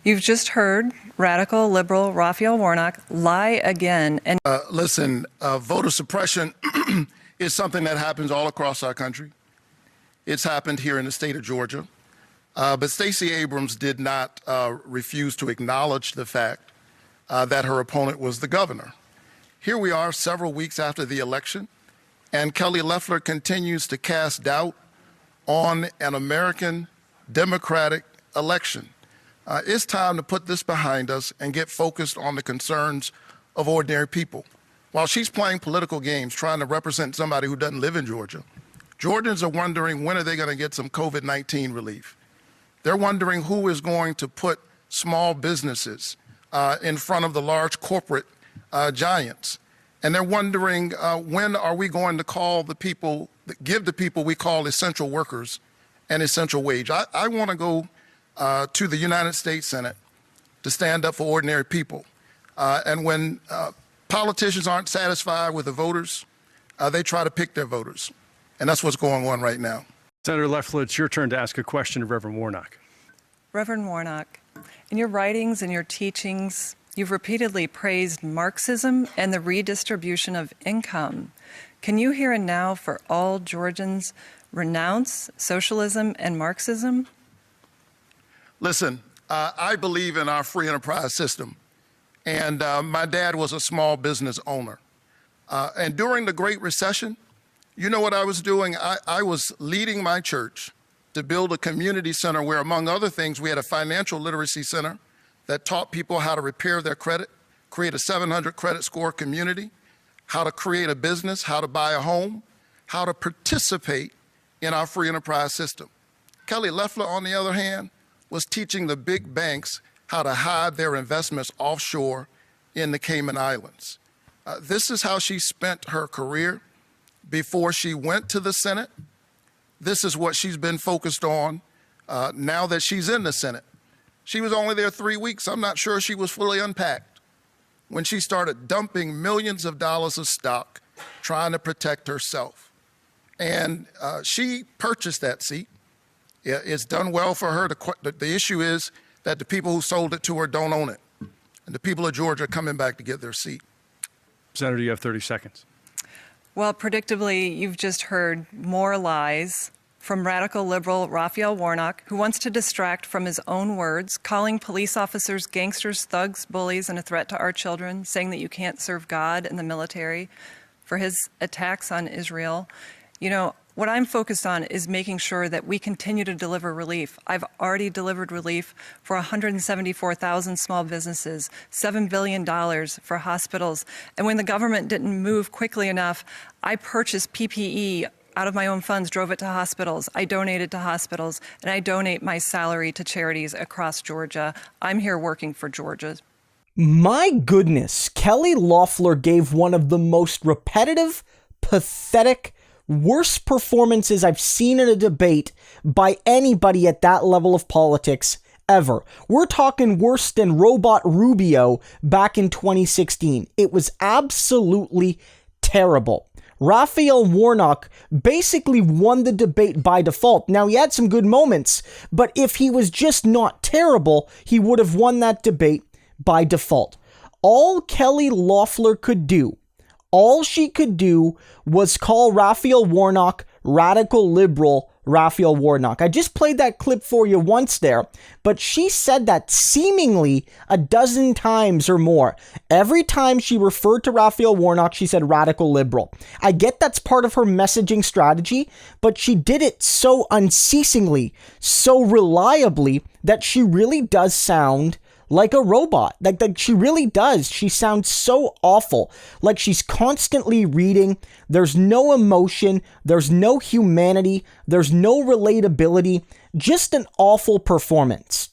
You've just heard radical liberal Raphael Warnock lie again. And listen, voter suppression is something that happens all across our country. It's happened here in the state of Georgia. But Stacey Abrams did not refuse to acknowledge the fact that her opponent was the governor. Here we are several weeks after the election, and Kelly Loeffler continues to cast doubt on an American democratic election. It's time to put this behind us and get focused on the concerns of ordinary people. While she's playing political games, trying to represent somebody who doesn't live in Georgia, Georgians are wondering when are they going to get some COVID-19 relief. They're wondering who is going to put small businesses in front of the large corporate giants. And they're wondering when are we going to call the people, give the people we call essential workers an essential wage. I want to go to the United States Senate to stand up for ordinary people. And when politicians aren't satisfied with the voters, they try to pick their voters. And that's what's going on right now. Senator Loeffler, it's your turn to ask a question of Reverend Warnock. Reverend Warnock, in your writings and your teachings, you've repeatedly praised Marxism and the redistribution of income. Can you here and now, for all Georgians, renounce socialism and Marxism? Listen, I believe in our free enterprise system. And my dad was a small business owner. And during the Great Recession, you know what I was doing? I was leading my church to build a community center where, among other things, we had a financial literacy center that taught people how to repair their credit, create a 700 credit score community, how to create a business, how to buy a home, how to participate in our free enterprise system. Kelly Loeffler, on the other hand, was teaching the big banks how to hide their investments offshore in the Cayman Islands. This is how she spent her career before she went to the Senate. This is what she's been focused on now that she's in the Senate. She was only there 3 weeks. I'm not sure she was fully unpacked when she started dumping millions of dollars of stock trying to protect herself. And she purchased that seat. It's done well for her. The issue is that the people who sold it to her don't own it. And the people of Georgia are coming back to get their seat. Senator, you have 30 seconds. Well, predictably, you've just heard more lies from radical liberal Raphael Warnock, who wants to distract from his own words, calling police officers gangsters, thugs, bullies, and a threat to our children, saying that you can't serve God and the military, for his attacks on Israel. You know, what I'm focused on is making sure that we continue to deliver relief. I've already delivered relief for 174,000 small businesses, $7 billion for hospitals. And when the government didn't move quickly enough, I purchased PPE out of my own funds, drove it to hospitals. I donated to hospitals, and I donate my salary to charities across Georgia. I'm here working for Georgia. My goodness, Kelly Loeffler gave one of the most repetitive, pathetic, worst performances I've seen in a debate by anybody at that level of politics ever. We're talking worse than Robot Rubio back in 2016. It was absolutely terrible. Raphael Warnock basically won the debate by default. Now, he had some good moments, but if he was just not terrible, he would have won that debate by default. All Kelly Loeffler could do, all she could do was call Raphael Warnock radical liberal Raphael Warnock. I just played that clip for you once there, but she said that seemingly a dozen times or more. Every time she referred to Raphael Warnock, she said radical liberal. I get that's part of her messaging strategy, but she did it so unceasingly, so reliably, that she really does sound like a robot. Like she really does. She sounds so awful. Like she's constantly reading. There's no emotion. There's no humanity. There's no relatability. Just an awful performance.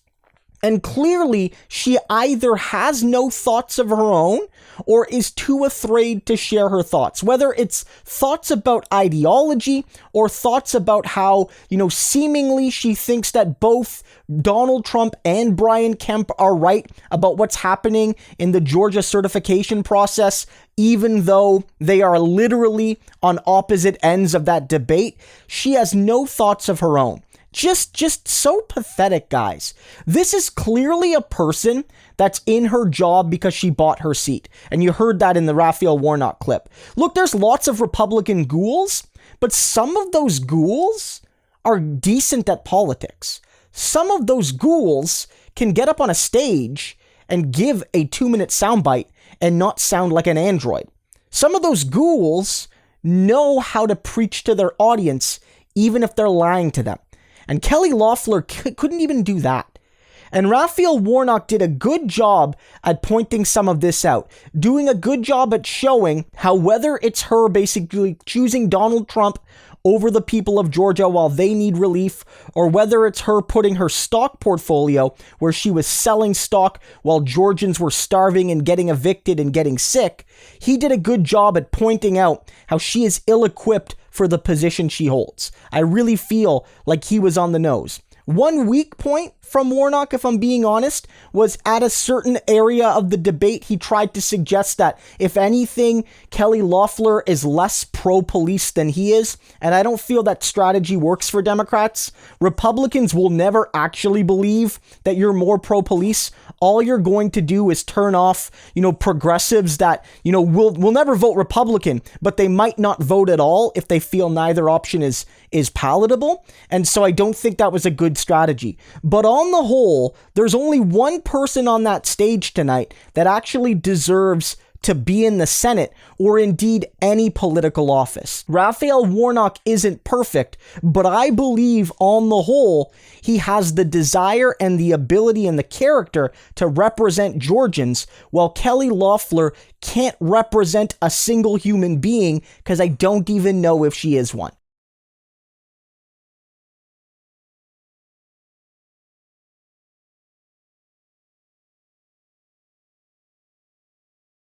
And clearly, she either has no thoughts of her own or is too afraid to share her thoughts. Whether it's thoughts about ideology or thoughts about how, seemingly she thinks that both Donald Trump and Brian Kemp are right about what's happening in the Georgia certification process, even though they are literally on opposite ends of that debate. She has no thoughts of her own. Just so pathetic, guys. This is clearly a person that's in her job because she bought her seat. And you heard that in the Raphael Warnock clip. Look, there's lots of Republican ghouls, but some of those ghouls are decent at politics. Some of those ghouls can get up on a stage and give a 2-minute soundbite and not sound like an android. Some of those ghouls know how to preach to their audience, even if they're lying to them. And Kelly Loeffler couldn't even do that. And Raphael Warnock did a good job at pointing some of this out, doing a good job at showing how whether it's her basically choosing Donald Trump over the people of Georgia while they need relief, or whether it's her putting her stock portfolio where she was selling stock while Georgians were starving and getting evicted and getting sick, he did a good job at pointing out how she is ill-equipped for the position she holds. I really feel like he was on the nose. One weak point from Warnock, if I'm being honest, was at a certain area of the debate, he tried to suggest that, if anything, Kelly Loeffler is less pro-police than he is, and I don't feel that strategy works for Democrats. Republicans will never actually believe that you're more pro-police. All you're going to do is turn off, progressives that, will never vote Republican, but they might not vote at all if they feel neither option is palatable. And so I don't think that was a good strategy. But on the whole, there's only one person on that stage tonight that actually deserves to be in the Senate or indeed any political office. Raphael Warnock isn't perfect, but I believe on the whole, he has the desire and the ability and the character to represent Georgians, while Kelly Loeffler can't represent a single human being because I don't even know if she is one.